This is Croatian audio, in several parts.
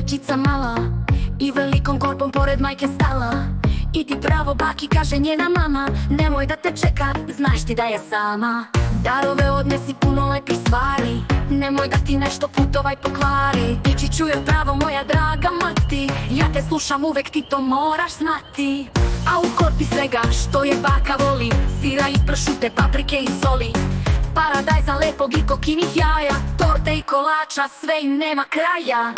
devojčica mala i velikom korpom pored majke stala. Idi pravo baki, kaže njena mama, nemoj da te čeka, znaš ti da je sama. Darove odnesi puno lepih stvari, nemoj da ti nešto putovaj pokvari. Ići ću joj pravo moja draga mati, ja te slušam uvek, ti to moraš znati. A u korpi svega što je baka voli, sira i pršute, paprike i soli, paradajza lepog i kokinih jaja, torte i kolača, sve im nema kraja.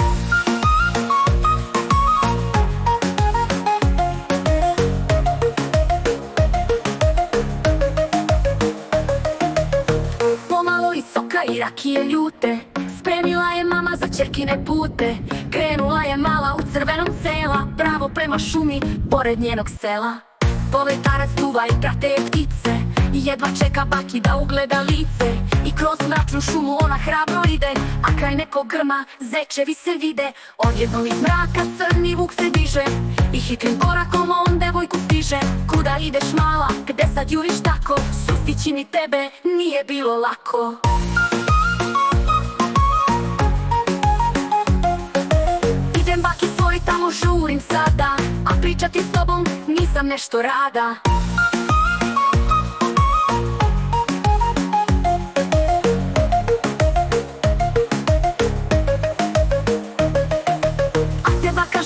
Pomalo i soka i rakije ljute, spremila je mama za ćerkine pute. Krenula je mala u crvenom cela, pravo prema šumi pored njenog sela. Povetarac duva i prate je ptice, jedva čeka baki da ugleda lice. I kroz mračnu šumu ona hrabro ide, a kraj nekog grma zečevi se vide. Odjednom iz mraka crni vuk se diže i hitrim korakom on devojku stiže. Kuda ideš mala, gde sad juriš tako, sustići ni tebe nije bilo lako. Idem baki svoj, tamo žurim sada, a pričati s tobom nisam nešto rada.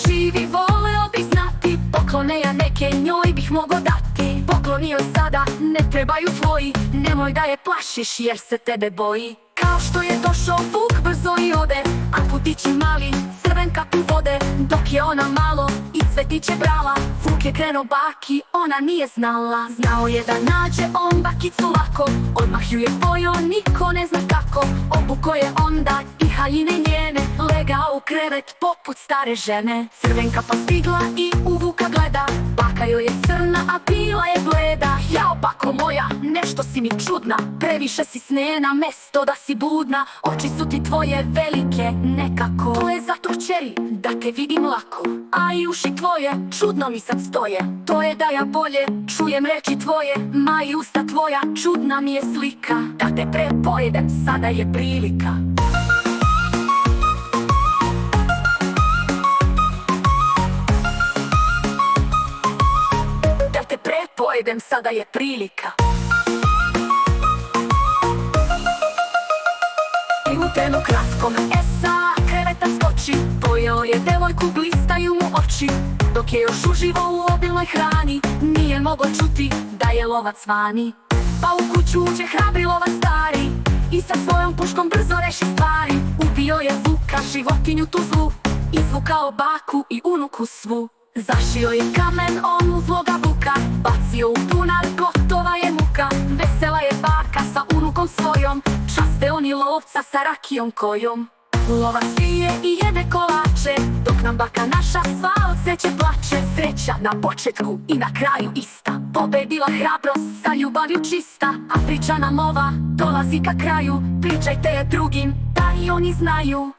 Živi, voleo bih znati, poklone ja neke njoj bih mogo dati. Pokloni joj sada, ne trebaju tvoji, nemoj da je plašiš jer se tebe boji. Kao što je došao vuk brzo i ode, a putići mali crven kap u vode. Dok je ona malo i cvetiće brala, vuk je krenuo baki, ona nije znala. Znao je da nađe on bakicu lako, odmah ju je pojeo, niko ne zna kako. Obuko je onda i haljine njene, legao u krevet poput stare žene. Crvenka pa stigla i u vuka gleda, baka joj je crna, a bila je bleda. Jao bako moja, nešto si mi čudna, previše si snena, mesto da si budna. Oči su ti tvoje velike nekako, to je zato kćeri da te vidim lako. A i uši tvoje čudno mi sad stoje, to je da ja bolje čujem reči tvoje. Ma i usta tvoja čudna mi je slika, da te prepojedem sada je prilika. Da te prepojedem sada je prilika. I u trenu kratkom esa kreveta skoči, pojeo je devojku, blistaju mu oči. Dok je još uživo u obilnoj hrani, nije mogao čuti da je lovac vani. Pa u kuću uđe hrabri lovac stari i sa svojom puškom brzo reši stvari. Ubio je vuka, životinju tu zlu, izvukao baku i unuku svu. Zašio je kamen on u zloga vuka, bacio u bunar, gotova je muka. Vesela je baka sa unukom svojom, časte oni lovca sa rakijom kojom. Lovac pije i jede kolače, dok nam baka naša sva od sreće plače. Sreća na početku i na kraju ista, pobedila hrabrost sa ljubavlju čista. A priča nam ova dolazi ka kraju, pričajte je drugim da i oni znaju.